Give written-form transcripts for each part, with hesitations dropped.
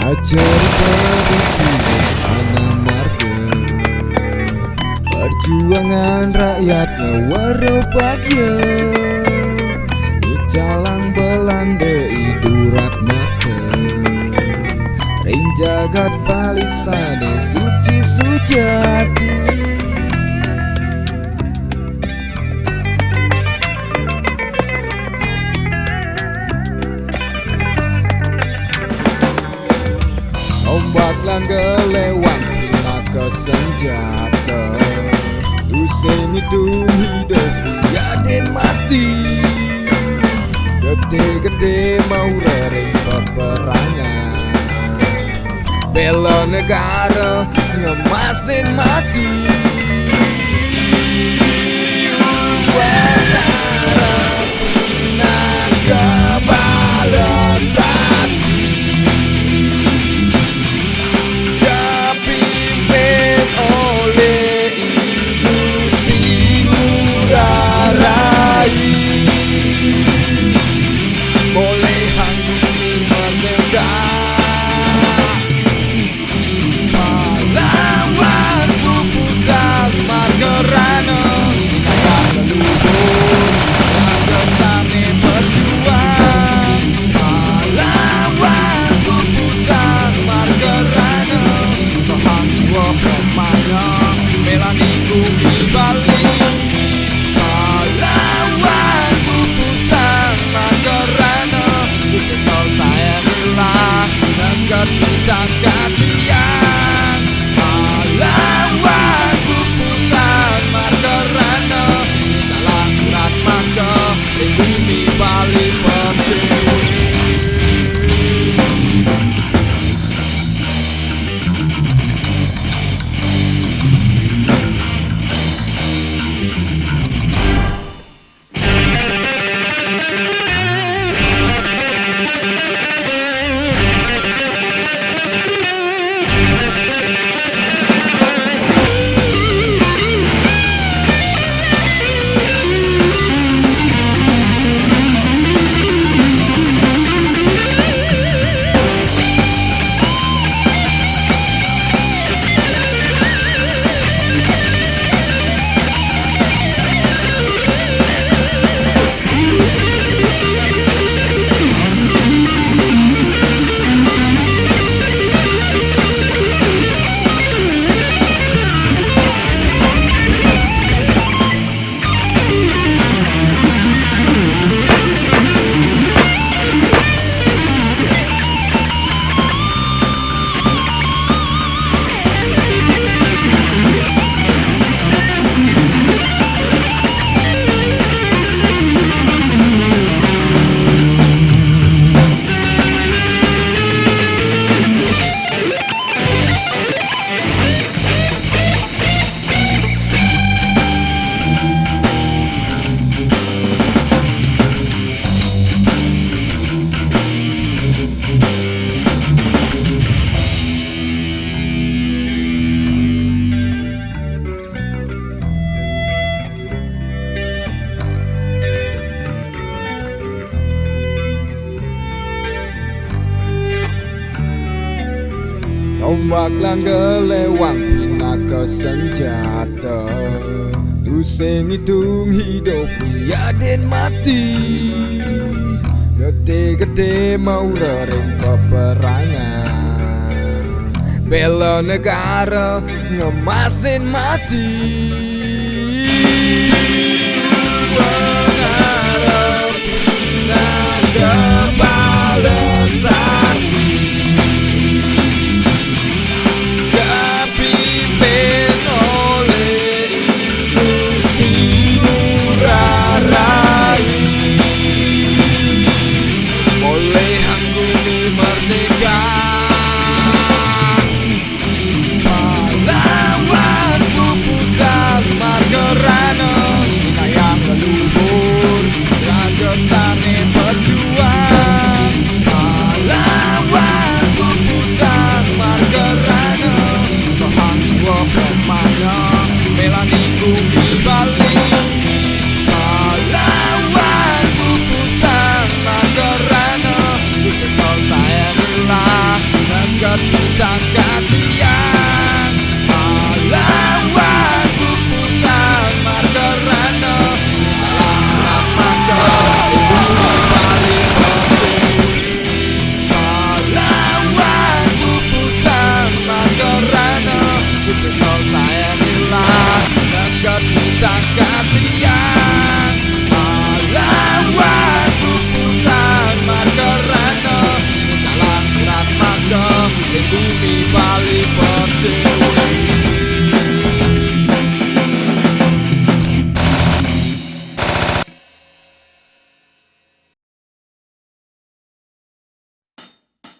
Ajar kebetulan tanah marga, perjuangan rakyat ngewaro bagya. Calang Belanda idurat maka, ring jagat balisane suci sujati. Ombak lan gelewang naga senjata, Useng itu hidup yaden mati. Gede-gede mau rering peperangan, bela negara ngemasin mati. Ombak lan gelewang pinaka senjata, Useng hitung hidup yaden mati. Gede-gede mau rering peperangan, bela negara ngemasin mati. Mengharap naga balasan, Rano, Inayang leluhur, laga sane berjuang. ditangkat tiang pahlawan bubutan margarana dalam rapaka ibu paling pertiwi pahlawan bubutan margarana kusenol layanilah dekat ditangkat tiang pahlawan bubutan margarana dalam rapaka bumi Bali Pertiwi.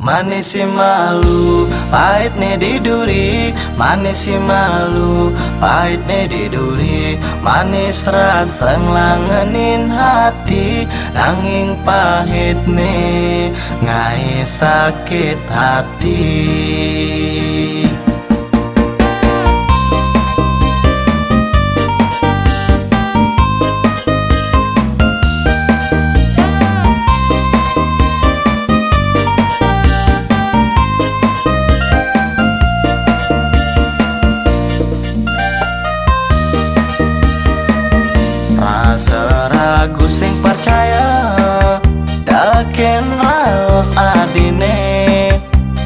Manis si malu, pahit nih di duri. Manis si malu, pahit nih di duri. Manis rasa nglangenin hati, nanging pahit nih ngai sakit hati. Seragu sing percaya daken raos adine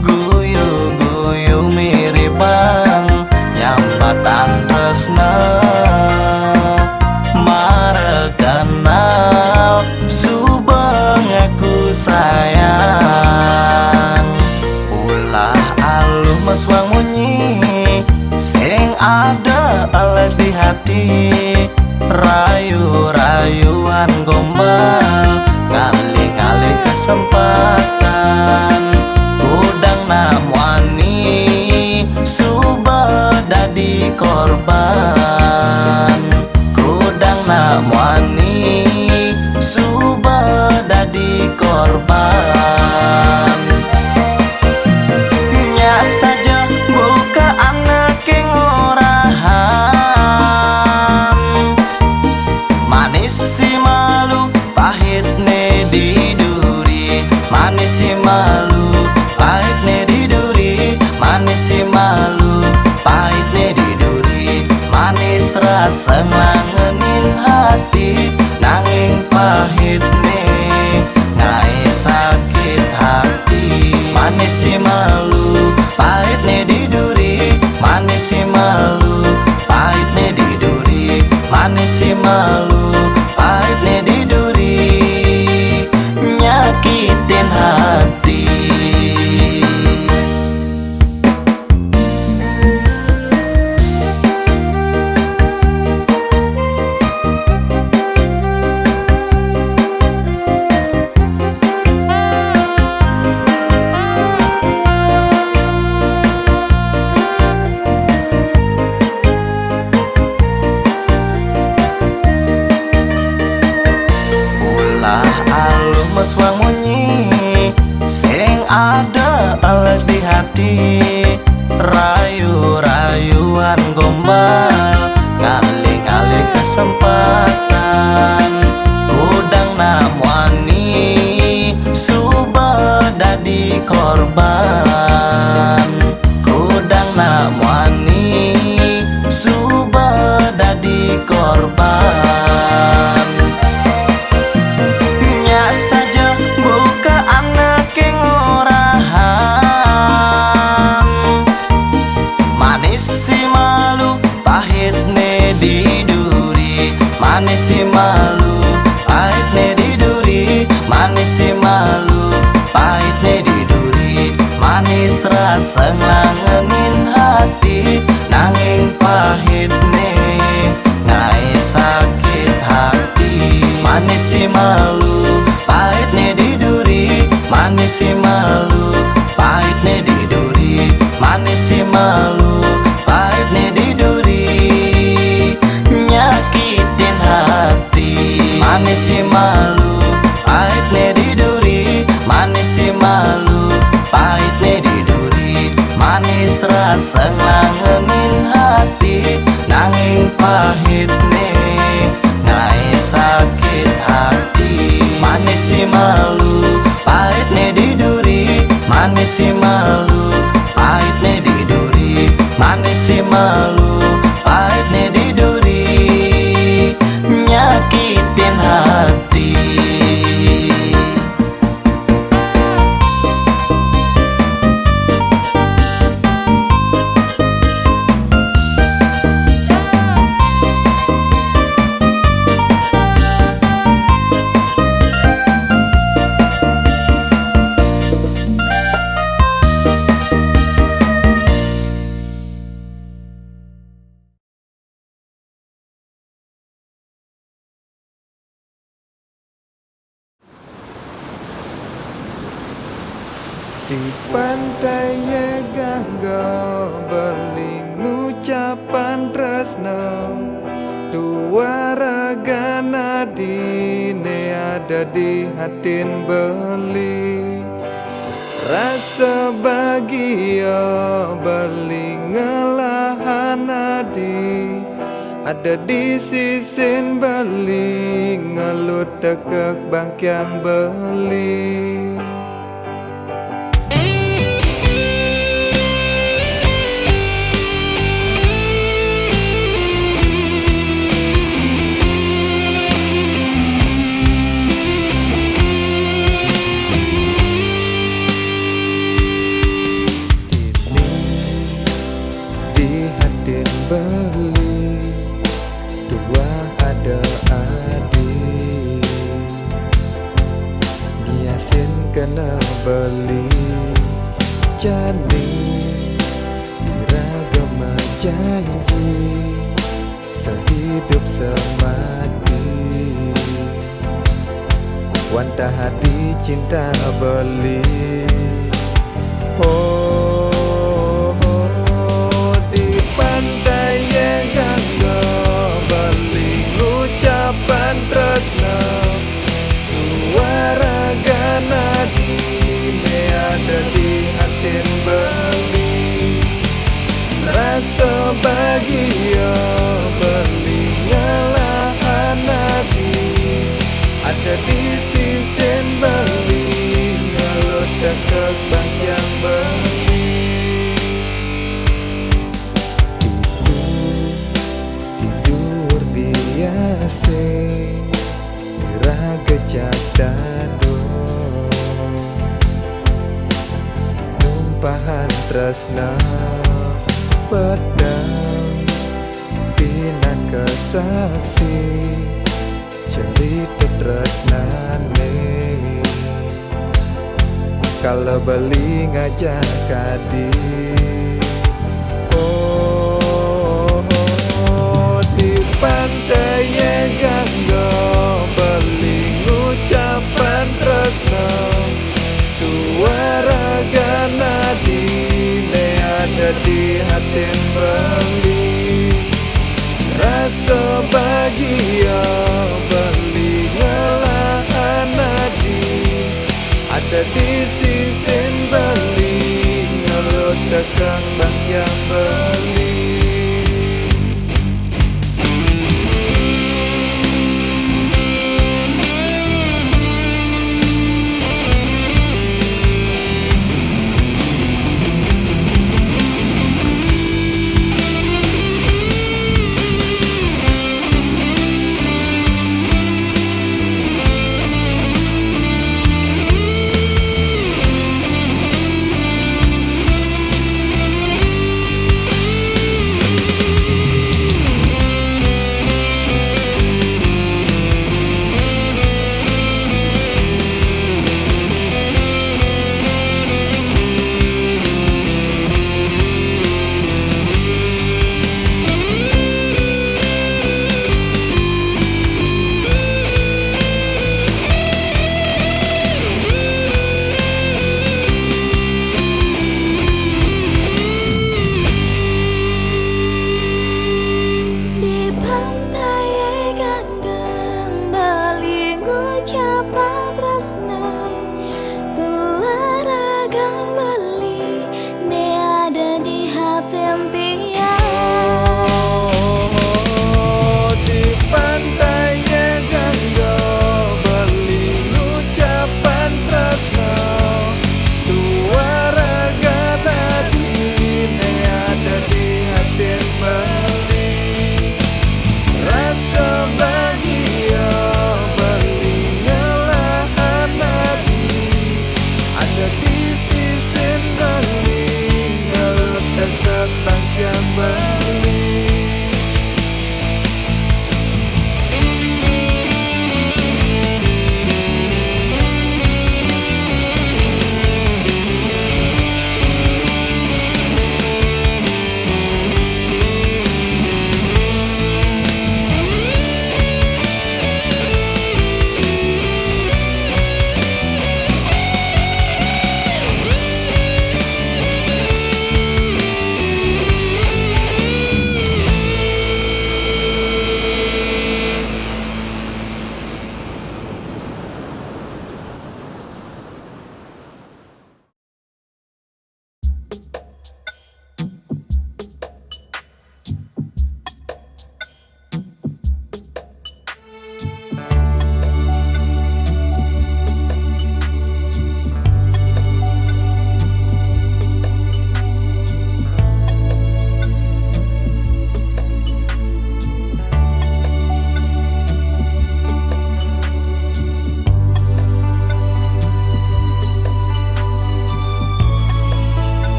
guyu-guyu mirip bang nyambatan tresna marekanal subeng aku sayang ulah aluh meswang munyi sing ada ala di hati rayu-rayuan gombal ngali-ngali kesempatan udang namwani suba dadi korban udang namwani suba dadi korban nya saja buka anak yang orahan manis si malu pahit ne di duri manis si malu pahit ne di duri manis si malu pahit ne di duri manis rasa nglangenin hati nanging pahit ne ngai sakit hati manis si malu pahit ne di duri manis si malu pahit ne di duri manis si malu pahit nih di duri nyakitin hati. Meswang munyi sing ada ala di hati rayu-rayuan gombal ngali-ngali kesempatan udang namwani suba dadi korban udang namwani suba dadi korban saja buka anak yang orahan manis si malu pahit ne di duri manis si malu pahit ne di duri manis si malu pahit ne di duri manis rasa nglangenin hati nanging pahit ne ngai sakit hati manis si malu pahit nih di duri manis si malu pahit nih di duri manis si malu pahit nih di duri nyakitin hati manis si malu pahit nih di duri manis si malu pahit nih di duri manis rasa nglangenin hati nanging pahit nih ngai sakit hati manis si malu pahit nih di duri manis si malu manis si malu, pahitnya di duri, nyakitin hati. Di pantai Gangga beling ucapan tresno, dua raga nadine ada di hatin beli. Rasa bahagia beling ngelahan nadi, ada di sisin beli ngelut dekek bangkyang beli. Beli dua ada adik, ngiasin kena beli jadi iragama janji sehidup semati. Wanta hati cinta beli. Pantai Gangga beling ucapan tresna, dua raga nadine ada di hatin beli. Rasa bahagia beling ngelahan nadi, ada di sisin beli ngelut dekek bangkyang beli. Raga jadado numpahan tresna pedang dina kesaksi cerita tresnane kalau beli ngajak kadi. Pantai Gangga beling ucapan tresna, dua raga nadine ada di hatin beli. Rasa bahagia beli ngelahan nadi, ada di sisin beli ngelut dekang bangkyang beli.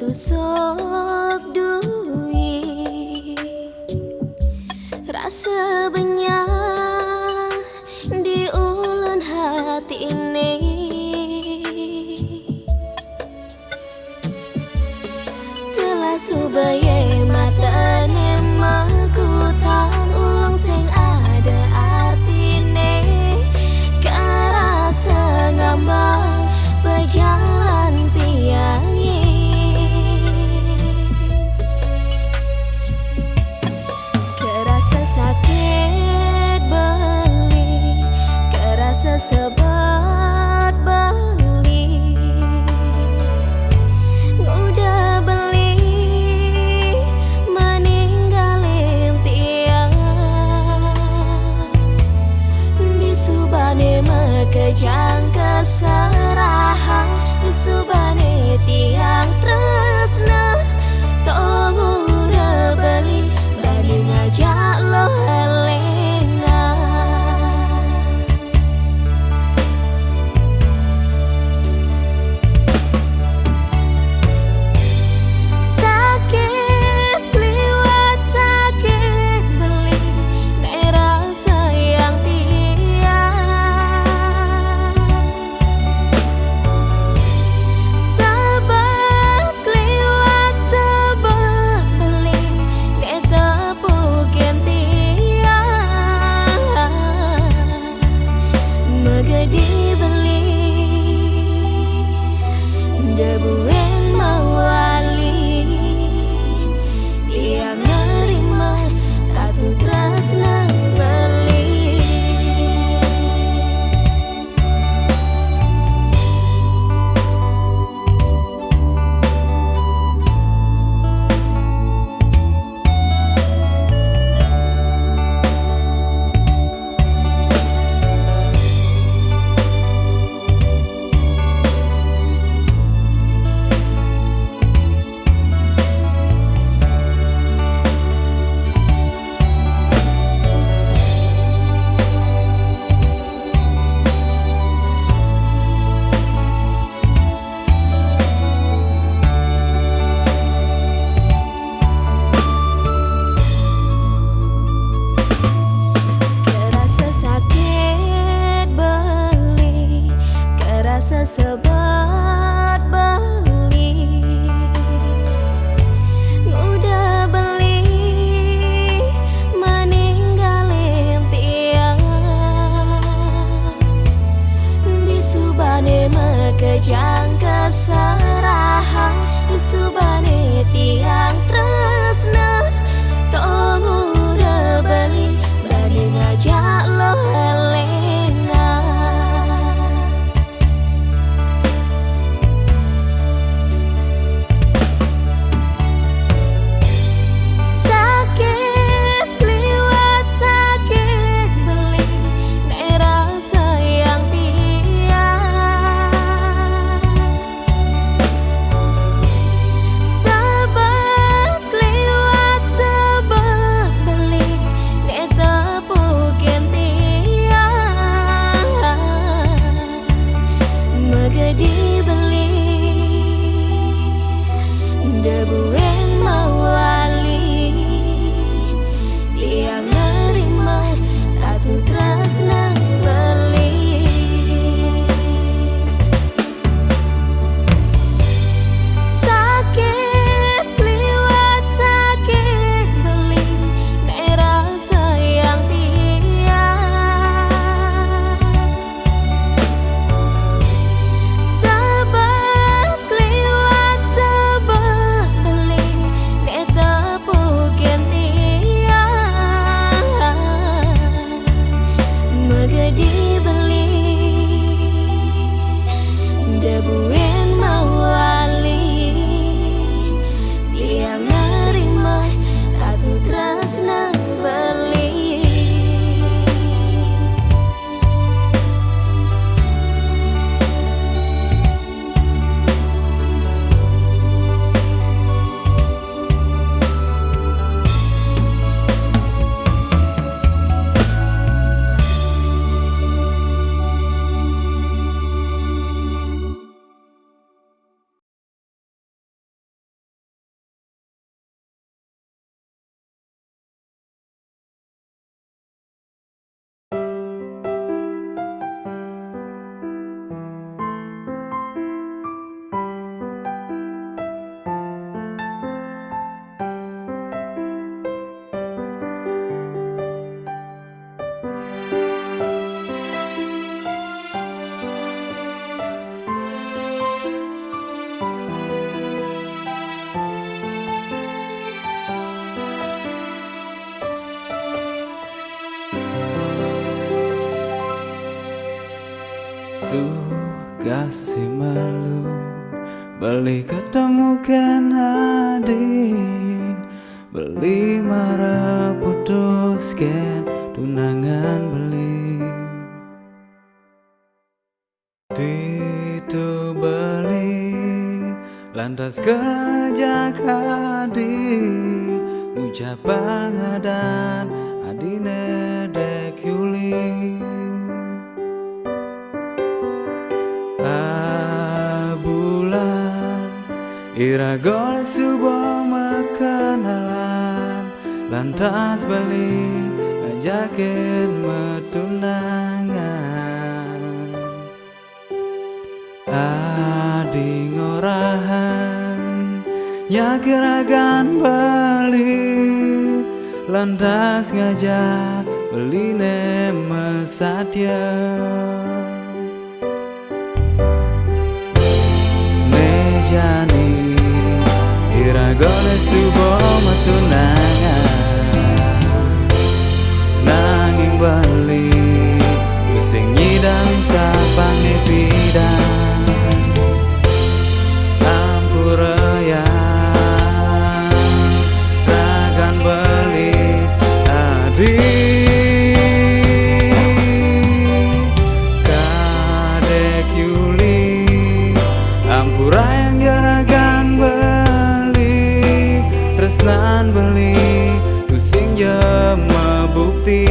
kudu sok duit rasa banyak di ulun hati ini. Telah subaya mata makutang ulang sing ada artine karasa ngambang berjalan piangi kerasa sakit Duh kasih malu beli ketemukan adik, beli marah putuskan tunangan beli. Ditu beli lantas kelajak adik, ucapan dan adine dek Yuli. Bulan ira gol subuh kenalan, lantas beli ajakin metunangan. Adi ngorahan nyakiragan beli, lantas ngajak beli mesatya. Jani ira gole subuh metunangan, nanging bali kusing nyidang sapange bidang ampuraya ragan beli adi kadek Yuli ampuraya resnan beli pusing jema bukti.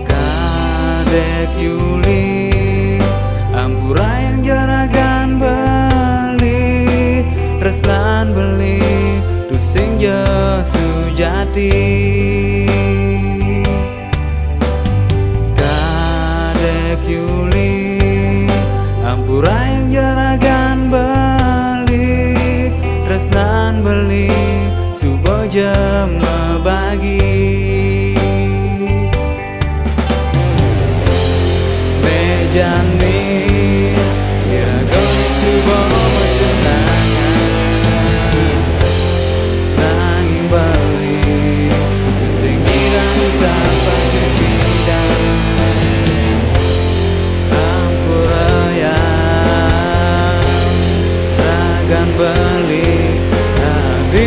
Kadek Yuli ampura yang jaragan beli, resnan beli pusing je sujati. Kadek Yuli ampura yang jaragan beli, resnan beli subuh jam bagi. Mejani kira goni subuh metunangan, nanging bali pusing irang sampai bidang ampuraya ragan beli adi.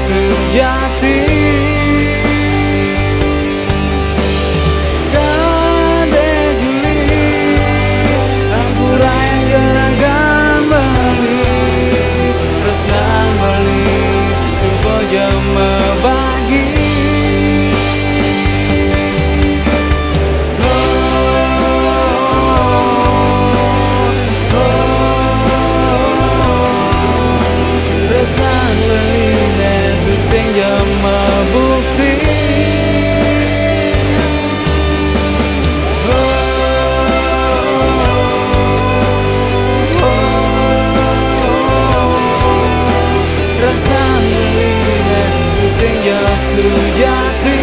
Sejati kadek Yuli ampura yang jaragan beli, resnan beli subuh jema bagi. Resnan beli sing jema bukti. Rasan beline sing jema sujati.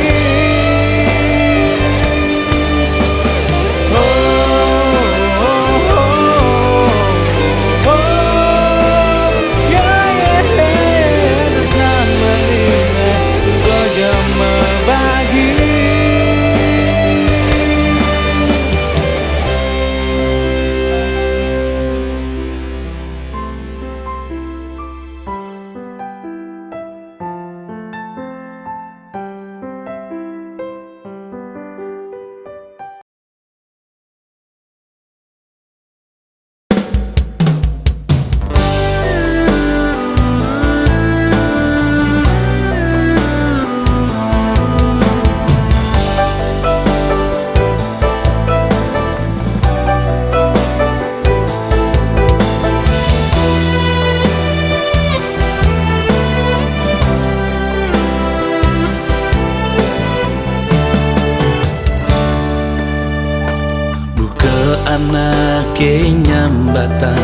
ke nyambatan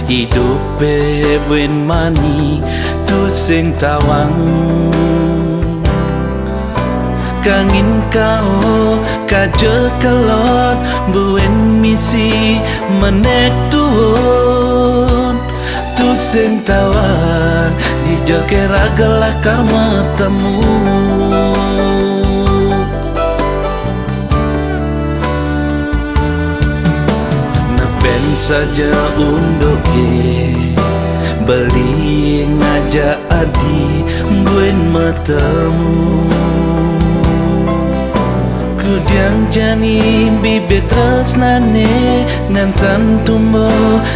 hidup buen mani tu sing tawang kangin kau kaje kelot buen misi menek tuon tu sing tawang di joke ragalah karma temu napen saja untuk beli ngajak adi buen matemu kudiang jani bibit tresnane ngan santumbo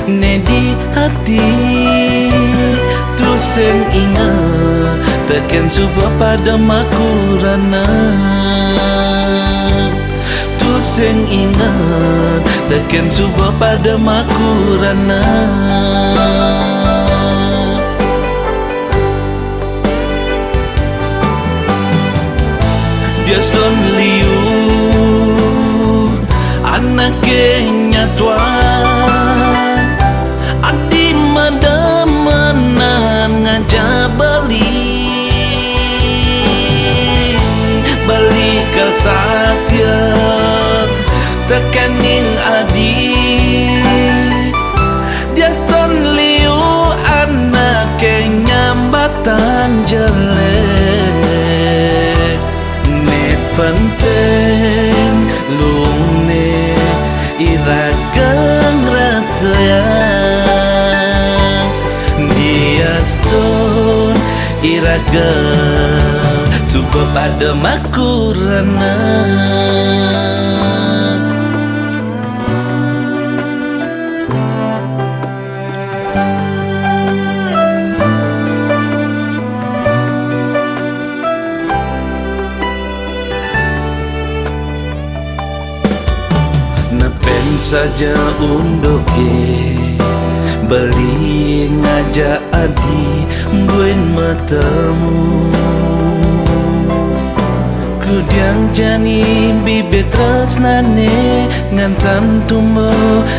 ne di hati tu sing ingat teken subuh pada makurana tu sing ingat teken subuh pada makurana just only you anak kenyatuan adi madamanan ngajak balik ke satya tekaning adi just only you anak kenyambatan jelek penting lung ne iragang rasa yang dia stone iragang suka pada makurana saja untuk beli ngajak adi buen matemu kudiang jani bibit tresnane ngan santumbo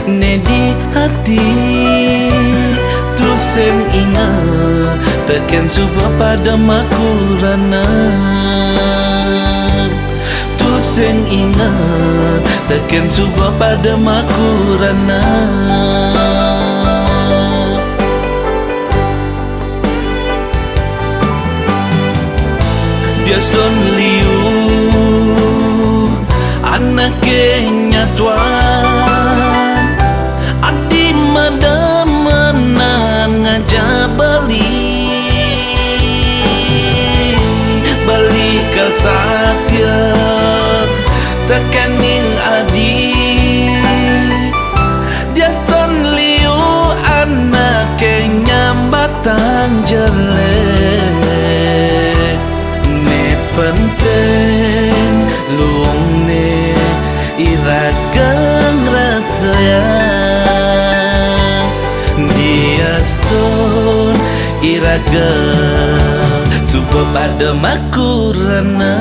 ne di hati tu sing ingat teken subuh pada makurana tu sing ingat teken subuh pada makurana just only you anak kenyatuan adi madamanan ngajak balik ke satya tekaning adi just only you anak kenyambatan jelek ne penting luang ne iragang rasa yang dia stone iragang suka pada makurana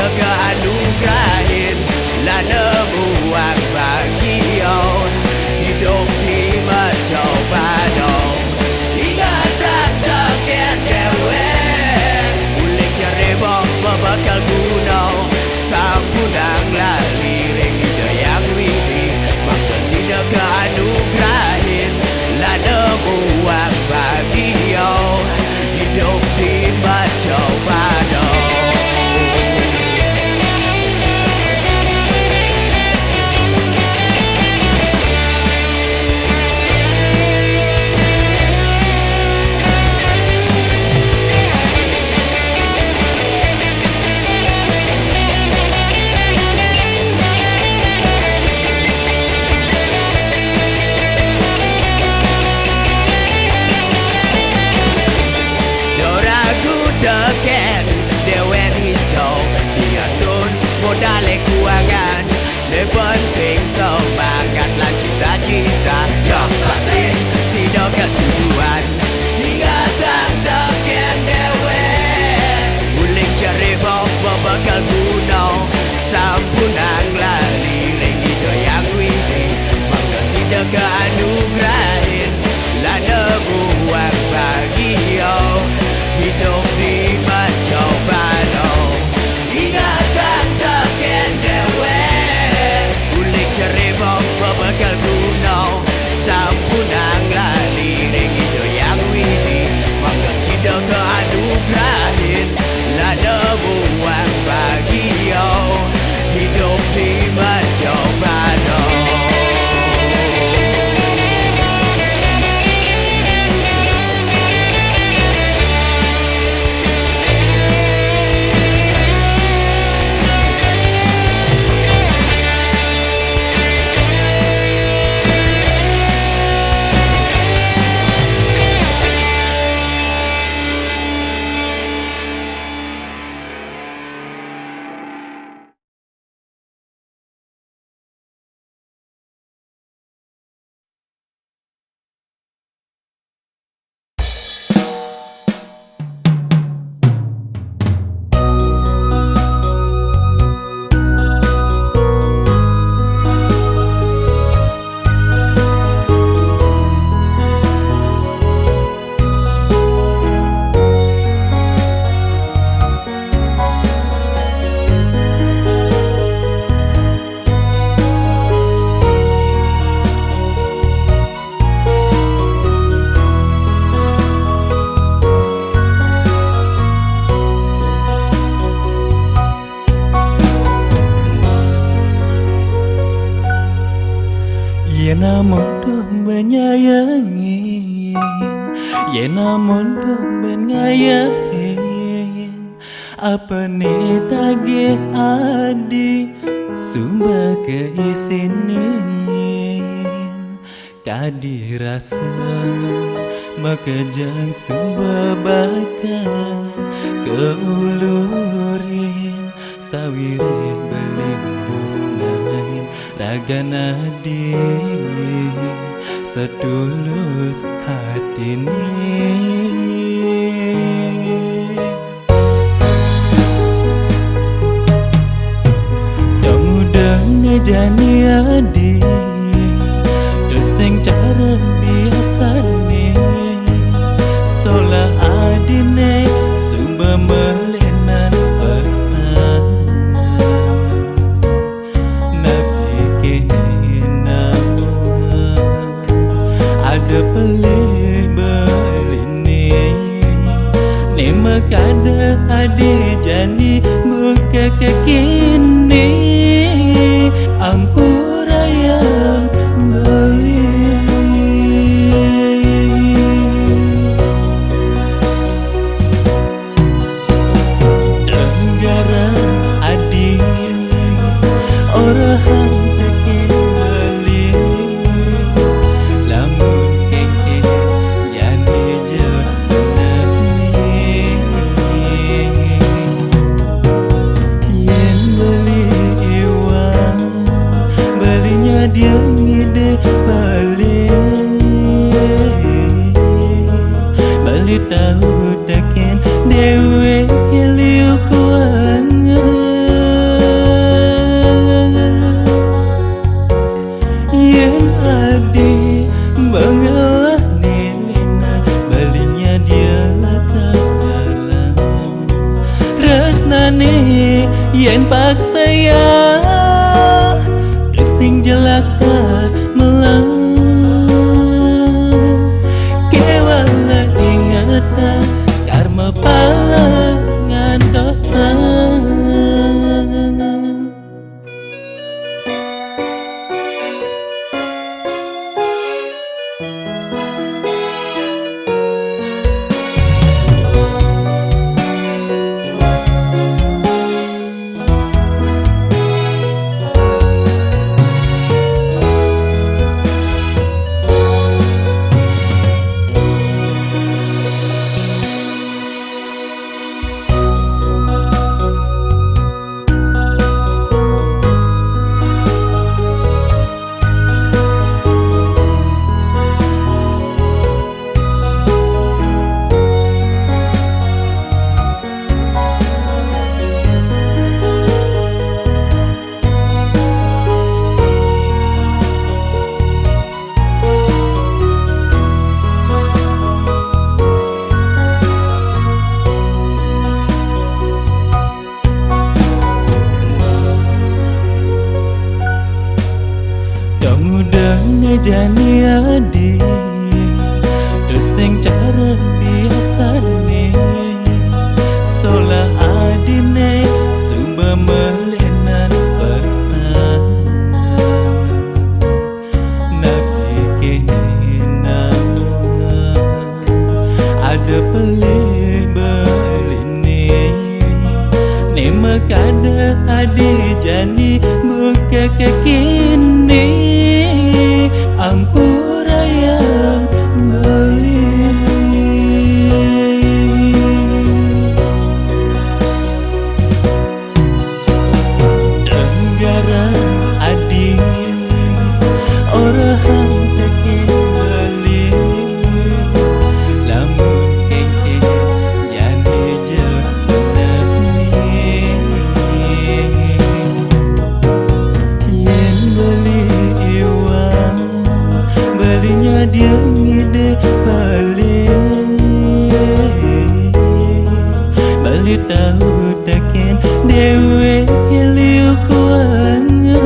sida keanugerahin lah nemuan bagian hidup di mencoba dong. Ingat tak takkan dewe ulik cari bawa bakal guna sampunang lali ring ida yang widi maka sida keanugerahin lah nemuan bagian hidup di mencoba dong. Deken dewen histo dia stun modale kuangan ne penting semangat lan cita-cita yang pasti sida ketujuan hingga tak deken dewen uling cari bawa bakal guna sampunang lali ring ida yang widi maka sida keanugerahin lan nemuan bagian hidup di mencoba dong. Ingat tak takkan dewe ulik cari bawa bakal guna sampunang lali ring ida yang widi maka sida keanugerahin lah nemuan bagian hidup di mencoba dong. Namun menyayangi, ya namun menyayangi. Apa nih tagi adi sumber keisinin kadi rasa maka jang sumber bakal keulurin sawirin beling musnahin raga nadi setulus hati ini. Dong udah ngejani adi doseng cara biasa nih solah adi nih sumber melenan pesan nabi kena ada beli nih makada adi jani buka kekini ampura yang beli denggara adi orang tekin beli lamun keke jani je yen beli iwan yen paksa ya sing jelakar melang kewala ingatan karma palangan dosa. Jani adi doseng cara biasa ne sola adine sumba melenan pesan nabi kena ada beli ne makada adi jani buka kekini ampura yang beli negara adik orang tekin beli lamun keke jadi jebenak yen beli iwang balinya dia ngide bali tahu taken dewe keliu kuanya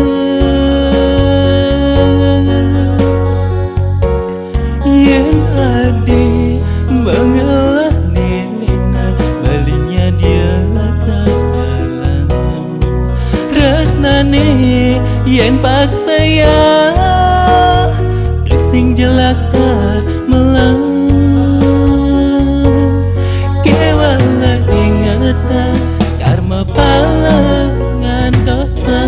yen adi bangalah nilina balinya dia lakalan tresnane yen paksa ya sing jelakar melang kewala ingatan karma palangan dosa.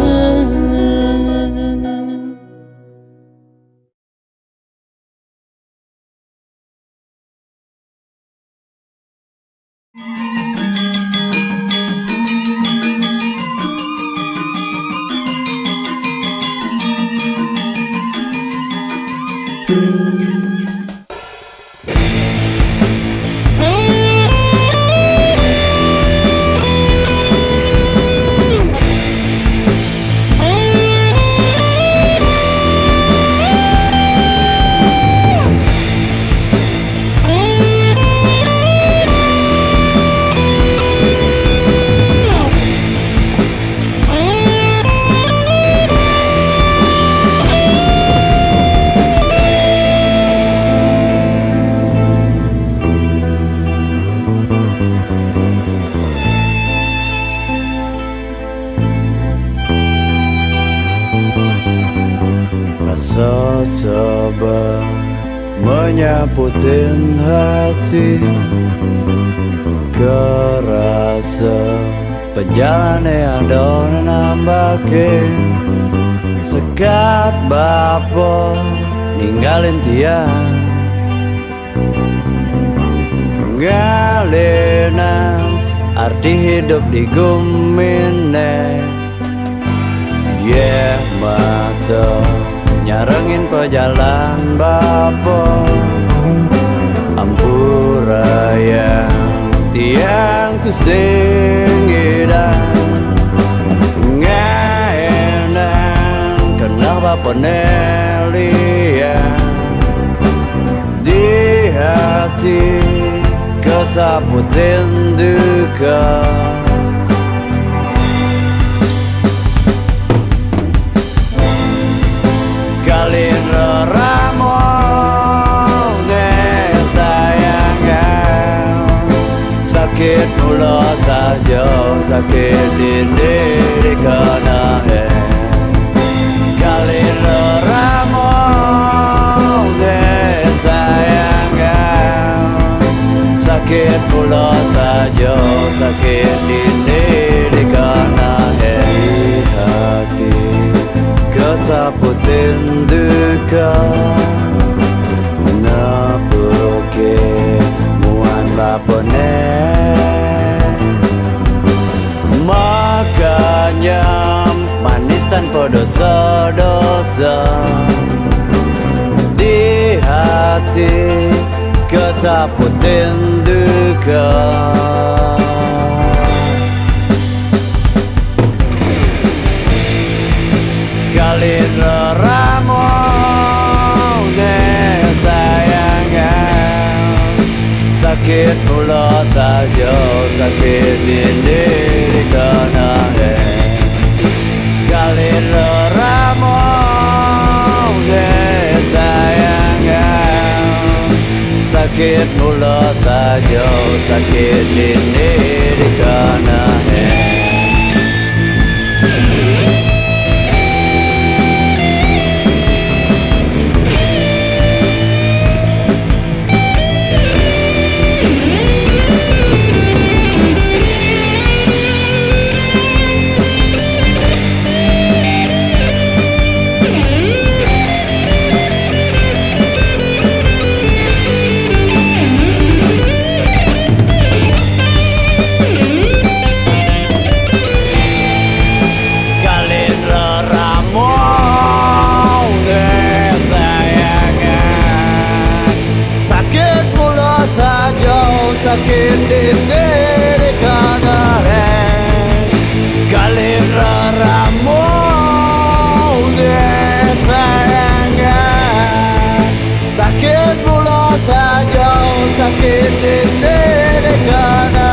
Sabar menyaputin hati kerasa perjalanan ada nambakin sekat bapo ninggalin tiang ngalinan arti hidup di gumine mata nyarengin pejalan bapo ampura yang tiang tu singidan ngaenan kenapa penelian di hati kesaputin duka saja sakit ini dikana kali leramu sayang sakit pula saja sakit ini dikana hati kesaputin duka ngapuke muan lapone makanya manis tanpa dosa-dosa di hati kesaputin duka kali leramu sayang sakit pula saja sakit ini dikana kali leramu sayang sakit pula saja sakit ini dikana sakit ini dikana kali leramu sayang sakit pula saja sakit ini dikana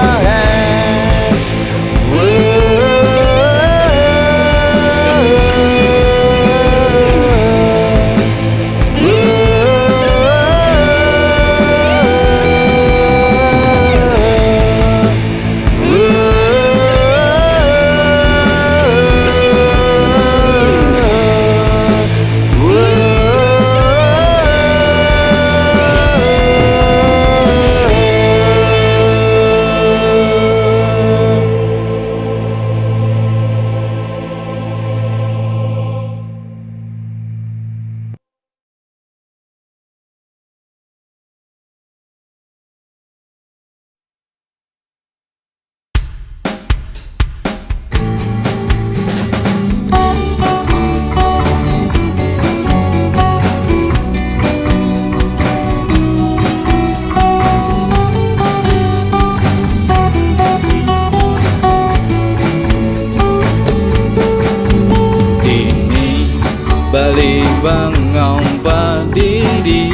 balik bangong padidi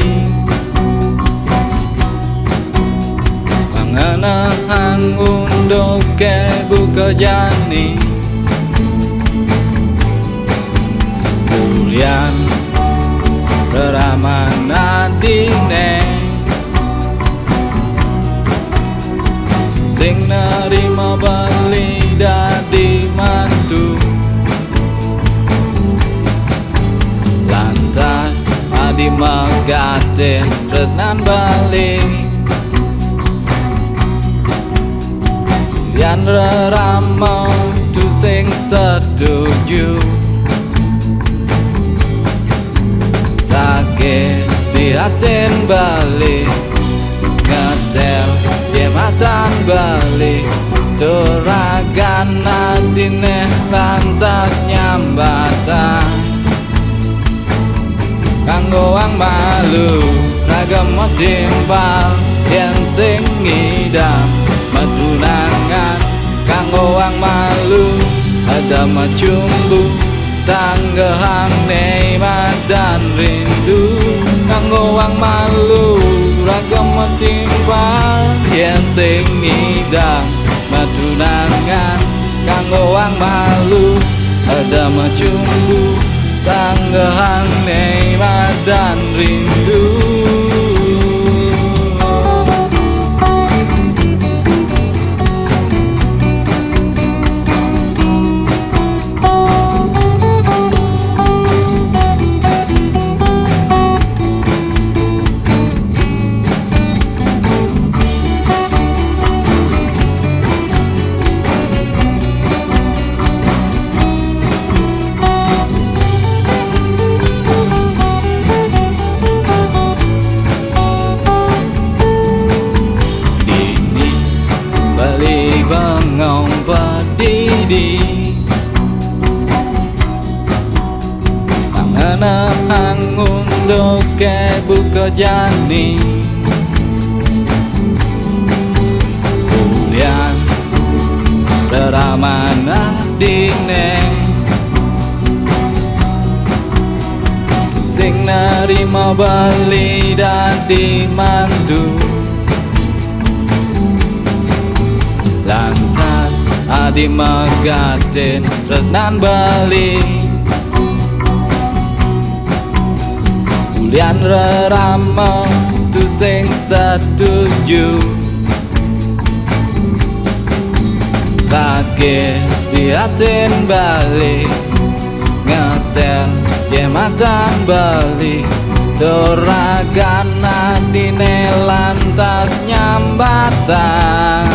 panganahang undok ke buka jani kulian beramana dine sing nerima bali dadi mantu lantas adi magatin tresnan balik yan reramo tu sing setuju sakit di aten balik ngetel jematan balik turagan adine lantas nyambatan kanggo wang malu ragam timbal yen sing ngidam matunangan kanggo wang malu ada macumbu tanggehang nemat dan rindu kanggo wang malu ragam timbal yen sing ngidam matunangan kanggo wang malu ada macumbu tanggehang nemat dan rindu Mana hangun doke buka jani Kulian Beramana dine Sing nerima beli dadi mantu Lantas adi megatin resnan beli Kulian rerama tu sing setuju Sakit diatin balik Ngetel ye matan balik Toragana dine lantas nyambatan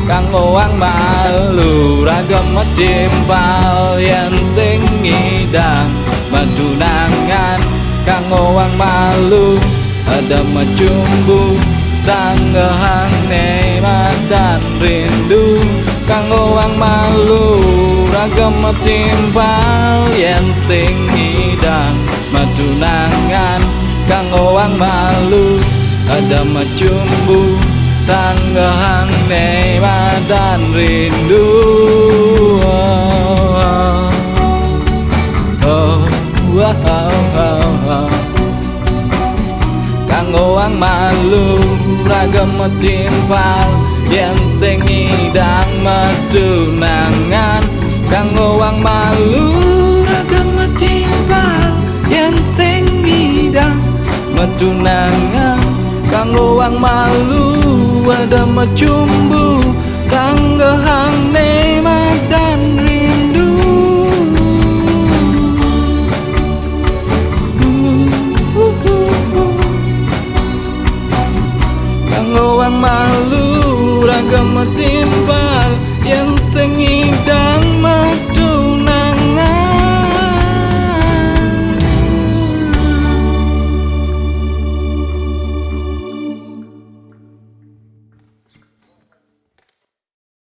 Kanggo wang malu ragam timpal yen sing ngidang Madunangan kanggo wang malu ada macumbu tanggehang nemat dan rindu Kanggo wang malu ragam timpal yen sing ngidang Madunangan kanggo wang malu ada macumbu tanggehang nemat dan rindu Kanggo wang malu ragam timpal yen sing ngidang madunangan Kanggo wang malu ragam timpal yen sing ngidang madunangan Kanggo wang malu ada macumbu tangga